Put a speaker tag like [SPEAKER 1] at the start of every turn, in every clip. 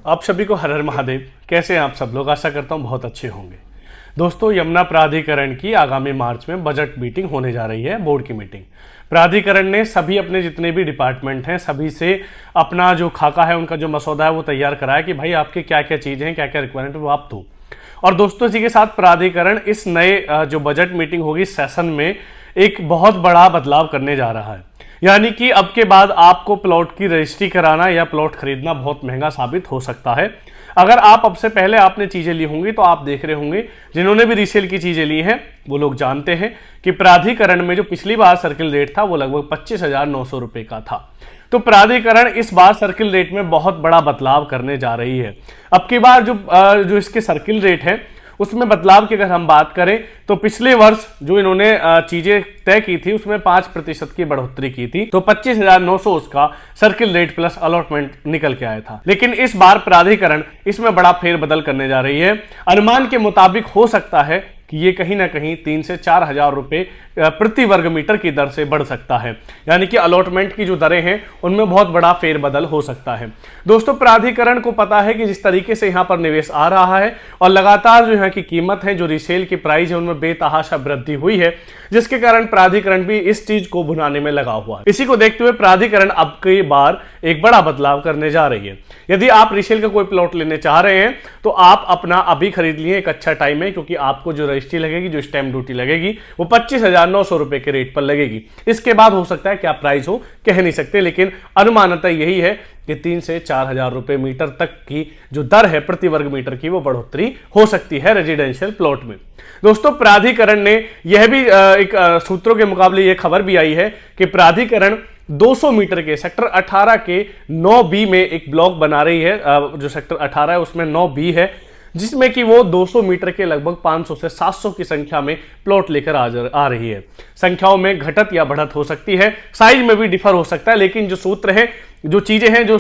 [SPEAKER 1] आप सभी को हर हर महादेव। कैसे हैं आप सब लोग? आशा करता हूं बहुत अच्छे होंगे। दोस्तों, यमुना प्राधिकरण की आगामी मार्च में बजट मीटिंग होने जा रही है, बोर्ड की मीटिंग। प्राधिकरण ने सभी अपने जितने भी डिपार्टमेंट हैं सभी से अपना जो खाका है, उनका जो मसौदा है वो तैयार कराया कि भाई आपके क्या क्या चीज़ें हैं, क्या क्या रिक्वायरमेंट वो आप दो। और दोस्तों, इसी के साथ प्राधिकरण इस नए जो बजट मीटिंग होगी सेशन में एक बहुत बड़ा बदलाव करने जा रहा है। यानी कि अब के बाद आपको प्लॉट की रजिस्ट्री कराना या प्लॉट खरीदना बहुत महंगा साबित हो सकता है। अगर आप अब से पहले आपने चीजें ली होंगी तो आप देख रहे होंगे, जिन्होंने भी रीसेल की चीजें ली हैं वो लोग जानते हैं कि प्राधिकरण में जो पिछली बार सर्किल रेट था वो लगभग 25,900 रुपए का था। तो प्राधिकरण इस बार सर्किल रेट में बहुत बड़ा बदलाव करने जा रही है। अब की बार जो इसके सर्किल रेट है उसमें बदलाव की अगर हम बात करें तो पिछले वर्ष जो इन्होंने चीजें तय की थी उसमें 5% की बढ़ोतरी की थी, तो 25,900 उसका सर्किल रेट प्लस अलॉटमेंट निकल के आया था। लेकिन इस बार प्राधिकरण इसमें बड़ा फेरबदल करने जा रही है। अनुमान के मुताबिक हो सकता है कि ये कहीं ना कहीं 3 से 4 हजार रुपए प्रति वर्ग मीटर की दर से बढ़ सकता है। यानी कि अलॉटमेंट की जो दरें हैं उनमें बहुत बड़ा फेरबदल हो सकता है। दोस्तों, प्राधिकरण को पता है कि जिस तरीके से यहाँ पर निवेश आ रहा है और लगातार जो यहाँ की कीमत है, जो रीसेल की प्राइस है, उनमें बेतहाशा वृद्धि हुई है, जिसके कारण प्राधिकरण भी इस चीज को भुनाने में लगा हुआ है। इसी को देखते हुए प्राधिकरण अब की बार एक बड़ा बदलाव करने जा रही है। यदि आप रीसेल का कोई प्लॉट लेने चाह रहे हैं तो आप अपना अभी खरीद लिए, एक अच्छा टाइम है, क्योंकि आपको जो रजिस्ट्री लगेगी, जो स्टैंप ड्यूटी लगेगी वो 25,900 रुपए के रेट पर लगेगी। इसके बाद हो सकता है क्या प्राइस हो, कह नहीं सकते, लेकिन अनुमानतः यही है कि 3 से 4 हजार रुपए मीटर तक की जो दर है प्रति वर्ग मीटर की वो बढ़ोतरी हो सकती है रेजिडेंशियल प्लॉट में। दोस्तों, प्राधिकरण ने यह भी एक सूत्रों के मुकाबले यह खबर भी आई है कि प्राधिकरण 200 मीटर के सेक्टर 18 के 9B में एक ब्लॉक बना रही है। जो सेक्टर 18 है उसमें 9B है, जिसमें कि वो 200 मीटर के लगभग 500 से 700 की संख्या में प्लॉट लेकर आ रही है। संख्याओं में घटत या बढ़त हो सकती है, साइज में भी डिफर हो सकता है, लेकिन जो सूत्र है, जो चीजें हैं, जो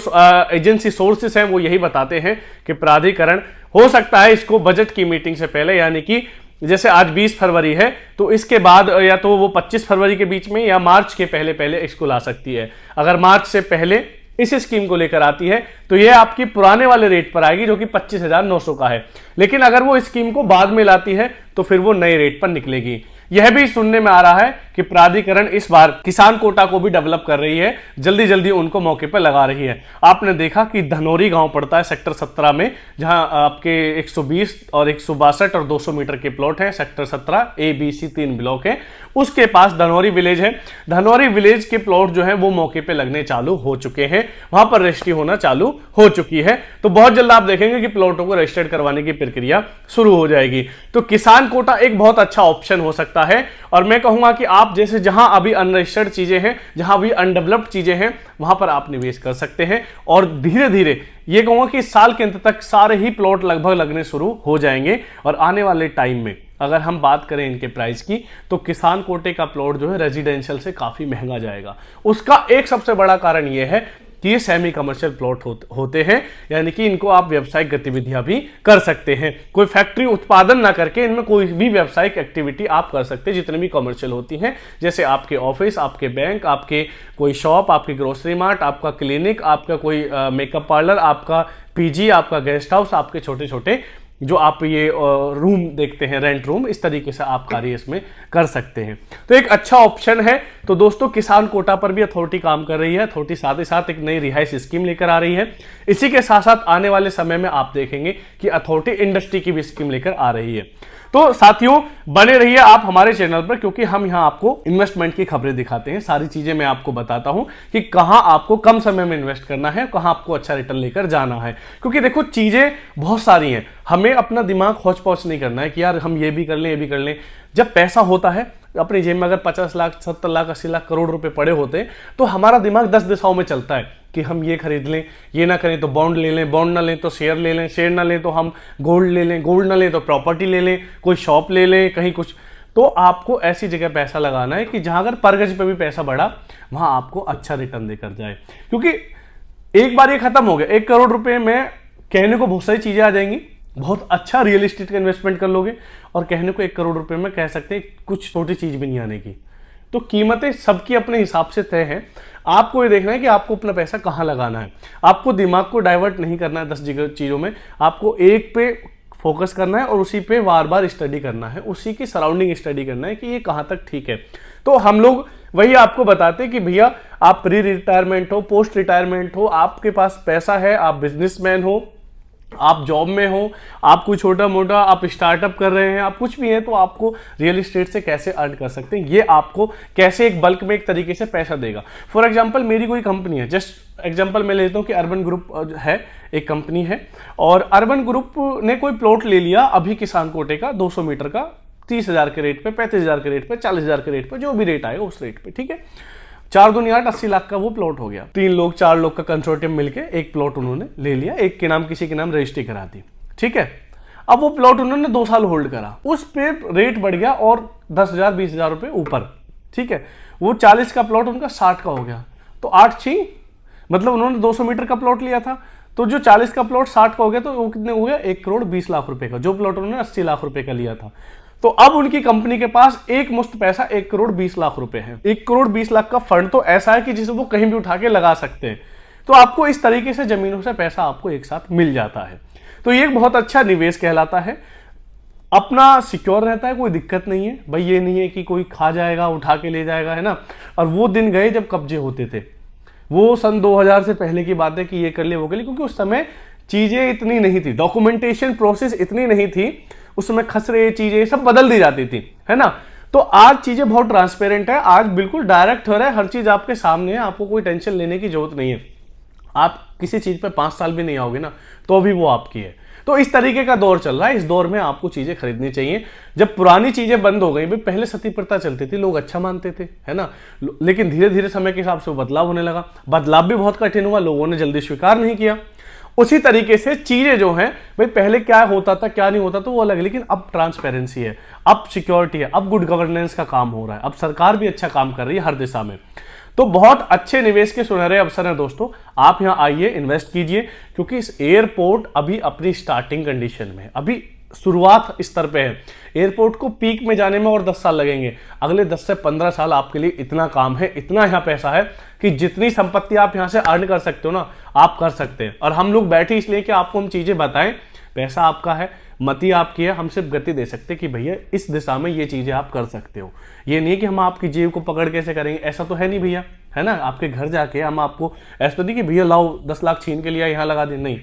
[SPEAKER 1] एजेंसी सोर्सेस हैं वो यही बताते हैं कि प्राधिकरण हो सकता है इसको बजट की मीटिंग से पहले, यानी कि जैसे आज 20 फरवरी है तो इसके बाद या तो वो 25 फरवरी के बीच में या मार्च के पहले पहले इसको ला सकती है। अगर मार्च से पहले इस स्कीम को लेकर आती है तो यह आपकी पुराने वाले रेट पर आएगी जो कि 25,900 का है। लेकिन अगर वो स्कीम को बाद में लाती है तो फिर वो नए रेट पर निकलेगी। यह भी सुनने में आ रहा है कि प्राधिकरण इस बार किसान कोटा को भी डेवलप कर रही है, जल्दी जल्दी उनको मौके पर लगा रही है। आपने देखा कि धनौरी गांव पड़ता है सेक्टर 17 में, जहां आपके 120 और 162 और 200 मीटर के प्लॉट हैं। सेक्टर 17 ABC 3 ब्लॉक है, उसके पास धनौरी विलेज है। धनौरी विलेज के प्लॉट जो है वो मौके पे लगने चालू हो चुके हैं, वहां पर रजिस्ट्री होना चालू हो चुकी है। तो बहुत जल्द आप देखेंगे कि प्लॉटों को रजिस्टर्ड करवाने की प्रक्रिया शुरू हो जाएगी। तो किसान कोटा एक बहुत अच्छा ऑप्शन हो सकता है। और मैं कहूंगा कि आप जैसे जहां अभी अनरजिस्टर्ड चीजें हैं, जहां अभी अनडेवलप्ड चीजें हैं, वहां पर आप निवेश कर सकते हैं। और धीरे धीरे ये कहूंगा कि इस साल के अंत तक सारे ही प्लॉट लगभग लगने शुरू हो जाएंगे। और आने वाले टाइम में अगर हम बात करें इनके प्राइस की तो किसान कोटे का प्लॉट जो है रेजिडेंशियल से काफी महंगा जाएगा। उसका एक सबसे बड़ा कारण यह है कि ये सेमी कमर्शियल प्लॉट होते हैं, यानी कि इनको आप व्यावसायिक गतिविधियां भी कर सकते हैं। कोई फैक्ट्री उत्पादन ना करके इनमें कोई भी व्यावसायिक एक्टिविटी आप कर सकते हैं, जितनी भी कमर्शियल होती हैं, जैसे आपके ऑफिस, आपके बैंक, आपके कोई शॉप, आपकी ग्रोसरी मार्ट, आपका क्लिनिक, आपका कोई मेकअप पार्लर, आपका PG, आपका गेस्ट हाउस, आपके छोटे छोटे जो आप ये रूम देखते हैं, रेंट रूम, इस तरीके से आप कार्य इसमें कर सकते हैं। तो एक अच्छा ऑप्शन है। तो दोस्तों, किसान कोटा पर भी अथॉरिटी काम कर रही है। अथॉरिटी साथ ही साथ एक नई रिहाइश स्कीम लेकर आ रही है। इसी के साथ साथ आने वाले समय में आप देखेंगे कि अथॉरिटी इंडस्ट्री की भी स्कीम लेकर आ रही है। तो साथियों, बने रहिए आप हमारे चैनल पर, क्योंकि हम यहां आपको इन्वेस्टमेंट की खबरें दिखाते हैं। सारी चीजें मैं आपको बताता हूं कि कहां आपको कम समय में इन्वेस्ट करना है, कहां आपको अच्छा रिटर्न लेकर जाना है। क्योंकि देखो, चीजें बहुत सारी हैं, हमें अपना दिमाग हौच पौच नहीं करना है कि यार हम ये भी कर लें, ये भी कर लें। जब पैसा होता है अपनी जेब में, अगर 50 लाख, 70 लाख, 80 लाख, करोड़ रुपए पड़े होते हैं तो हमारा दिमाग 10 दिशाओं में चलता है कि हम ये खरीद लें, ये ना करें तो बॉन्ड ले लें, बॉन्ड ना लें तो शेयर ले लें, शेयर ना लें तो हम गोल्ड ले लें, गोल्ड ना लें तो प्रॉपर्टी ले लें, कोई शॉप ले लें, कहीं कुछ। तो आपको ऐसी जगह पैसा लगाना है कि जहां अगर पर गज पे भी पैसा बढ़ा, वहां आपको अच्छा रिटर्न देकर जाए। क्योंकि एक बार ये खत्म हो गया, 1 करोड़ रुपए में कहने को बहुत सारी चीजें आ जाएंगी। बहुत अच्छा रियल एस्टेट का इन्वेस्टमेंट कर लोगे और कहने को 1 करोड़ रुपए में कह सकते हैं कुछ छोटी चीज भी नहीं आने की। तो कीमतें सबकी अपने हिसाब से तय हैं। आपको ये देखना है कि आपको अपना पैसा कहाँ लगाना है। आपको दिमाग को डाइवर्ट नहीं करना है 10 चीज़ों में, आपको एक पे फोकस करना है और उसी पे बार बार स्टडी करना है, उसी की सराउंडिंग स्टडी करना है कि ये कहाँ तक ठीक है। तो हम लोग वही आपको बताते हैं कि भैया आप प्री रिटायरमेंट हो, पोस्ट रिटायरमेंट हो, आपके पास पैसा है, आप बिजनेसमैन हो, आप जॉब में हो, आप कोई छोटा मोटा आप स्टार्टअप कर रहे हैं, आप कुछ भी हैं, तो आपको रियल एस्टेट से कैसे अर्न कर सकते हैं, ये आपको कैसे एक बल्क में एक तरीके से पैसा देगा। फॉर एग्जांपल मेरी कोई कंपनी है, जस्ट एग्जांपल मैं लेता हूँ कि अर्बन ग्रुप है, एक कंपनी है, और अर्बन ग्रुप ने कोई प्लॉट ले लिया अभी किसान कोटे का 200 मीटर का 30,000 के रेट पे, 35,000 के रेट पे, 40,000 के रेट पे, जो भी रेट आएगा उस रेट पे, ठीक है। 4 दूनी 8, 80 लाख का वो प्लॉट हो गया। 3 लोग 4 लोग का कंसोर्टियम मिलके एक प्लॉट उन्होंने ले लिया, एक के नाम किसी के नाम रजिस्ट्री करा दी, ठीक है। अब वो प्लॉट उन्होंने 2 साल होल्ड करा, उस पे रेट बढ़ गया और 10,000 20,000 रुपए ऊपर, ठीक है। वो 40 का प्लॉट उनका 60 का हो गया, तो 8 6 मतलब उन्होंने 200 मीटर का प्लॉट लिया था, तो जो 40 का प्लॉट 60 का हो गया, तो वो कितने हो गया 1 करोड़ 20 लाख रुपए का, जो प्लॉट उन्होंने 80 लाख रुपए का लिया था। तो अब उनकी कंपनी के पास एक मुश्त पैसा 1 करोड़ 20 लाख रुपए है। 1 करोड़ 20 लाख का फंड तो ऐसा है कि जिसे वो कहीं भी उठा के लगा सकते हैं। तो आपको इस तरीके से जमीनों से पैसा आपको एक साथ मिल जाता है, तो ये एक बहुत अच्छा निवेश कहलाता है। अपना सिक्योर रहता है, कोई दिक्कत नहीं है भाई, ये नहीं है कि कोई खा जाएगा उठा के ले जाएगा, है ना। और वो दिन गए जब कब्जे होते थे, वो सन 2000 से पहले की बात है कि ये कर ले वो कर ले, क्योंकि उस समय चीजें इतनी नहीं थी, डॉक्यूमेंटेशन प्रोसेस इतनी नहीं थी, उस समय खसरे चीजें सब बदल दी जाती थी, है ना। तो आज चीजें बहुत ट्रांसपेरेंट है, आज बिल्कुल डायरेक्ट हो रहा है, हर चीज आपके सामने है, आपको कोई टेंशन लेने की जरूरत नहीं है। आप किसी चीज पे 5 साल भी नहीं आओगे ना, तो भी वो आपकी है। तो इस तरीके का दौर चल रहा है, इस दौर में आपको चीजें खरीदनी चाहिए। जब पुरानी चीजें बंद हो गई, भाई पहले सती प्रथा चलती थी, लोग अच्छा मानते थे, है ना, लेकिन धीरे धीरे समय के हिसाब से बदलाव होने लगा, बदलाव भी बहुत कठिन हुआ, लोगों ने जल्दी स्वीकार नहीं किया। उसी तरीके से चीजें जो हैं, भाई पहले क्या होता था क्या नहीं होता तो वो अलग है, लेकिन अब ट्रांसपेरेंसी है, अब सिक्योरिटी है, अब गुड गवर्नेंस का काम हो रहा है, अब सरकार भी अच्छा काम कर रही है हर दिशा में। तो बहुत अच्छे निवेश के सुनहरे अवसर हैं दोस्तों, आप यहां आइए, इन्वेस्ट कीजिए, क्योंकि इस एयरपोर्ट अभी अपनी स्टार्टिंग कंडीशन में, अभी शुरुआत स्तर पे है। एयरपोर्ट को पीक में जाने में और 10 साल लगेंगे, अगले 10 से 15 साल आपके लिए इतना काम है, इतना यहाँ पैसा है कि जितनी संपत्ति आप यहाँ से अर्न कर सकते हो ना, आप कर सकते हैं। और हम लोग बैठे इसलिए कि आपको हम चीजें बताएं, पैसा आपका है, मति आपकी है, हम सिर्फ गति दे सकते हैं कि भैया इस दिशा में ये चीजें आप कर सकते हो। ये नहीं कि हम आपकी जेब को पकड़ कैसे करेंगे, ऐसा तो है नहीं भैया, है ना। आपके घर जाके हम आपको ऐसा तो नहीं कि भैया लाओ 10 लाख छीन के लिया यहाँ लगा दे, नहीं,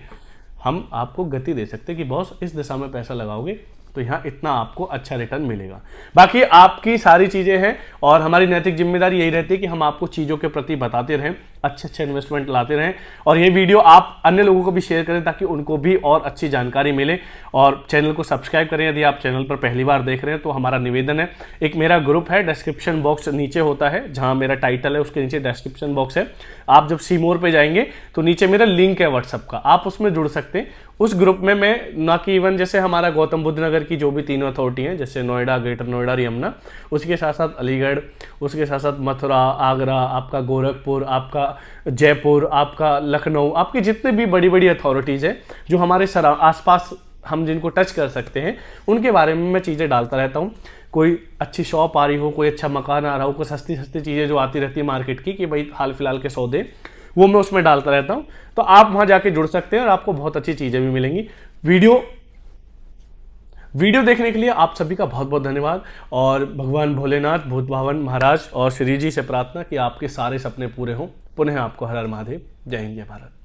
[SPEAKER 1] हम आपको गति दे सकते हैं कि बॉस इस दिशा में पैसा लगाओगे तो यहाँ इतना आपको अच्छा रिटर्न मिलेगा। बाकी आपकी सारी चीजें हैं और हमारी नैतिक जिम्मेदारी यही रहती है कि हम आपको चीजों के प्रति बताते रहें, अच्छे अच्छे इन्वेस्टमेंट लाते रहें, और ये वीडियो आप अन्य लोगों को भी शेयर करें ताकि उनको भी और अच्छी जानकारी मिले। और चैनल को सब्सक्राइब करें यदि आप चैनल पर पहली बार देख रहे हैं तो हमारा निवेदन है, एक मेरा ग्रुप है, डिस्क्रिप्शन बॉक्स नीचे होता है, जहां मेरा टाइटल है उसके नीचे डिस्क्रिप्शन बॉक्स है। आप जब सी मोर पे जाएंगे तो नीचे मेरा लिंक है व्हाट्सएप का, आप उसमें जुड़ सकते हैं। उस ग्रुप में मैं ना कि इवन जैसे हमारा गौतम बुद्ध नगर की जो भी तीनों अथॉरिटी हैं, जैसे नोएडा, ग्रेटर नोएडा और यमुना, उसके साथ साथ अलीगढ़, उसके साथ साथ मथुरा, आगरा, आपका गोरखपुर, आपका जयपुर, आपका लखनऊ, आपकी जितने भी बड़ी बड़ी अथॉरिटीज़ हैं जो हमारे आसपास हम जिनको टच कर सकते हैं, उनके बारे में मैं चीज़ें डालता रहता हूँ। कोई अच्छी शॉप आ रही हो, कोई अच्छा मकान आ रहा हो, कोई सस्ती सस्ती चीज़ें जो आती रहती है मार्केट की कि भाई हाल फिलहाल के सौदे, वो मैं उसमें डालता रहता हूँ। तो आप वहाँ जाके जुड़ सकते हैं और आपको बहुत अच्छी चीज़ें भी मिलेंगी। वीडियो देखने के लिए आप सभी का बहुत बहुत धन्यवाद, और भगवान भोलेनाथ, भूत भावन महाराज और श्री जी से प्रार्थना कि आपके सारे सपने पूरे हों। पुनः आपको हर हर महादेव। जय हिंद, जय भारत।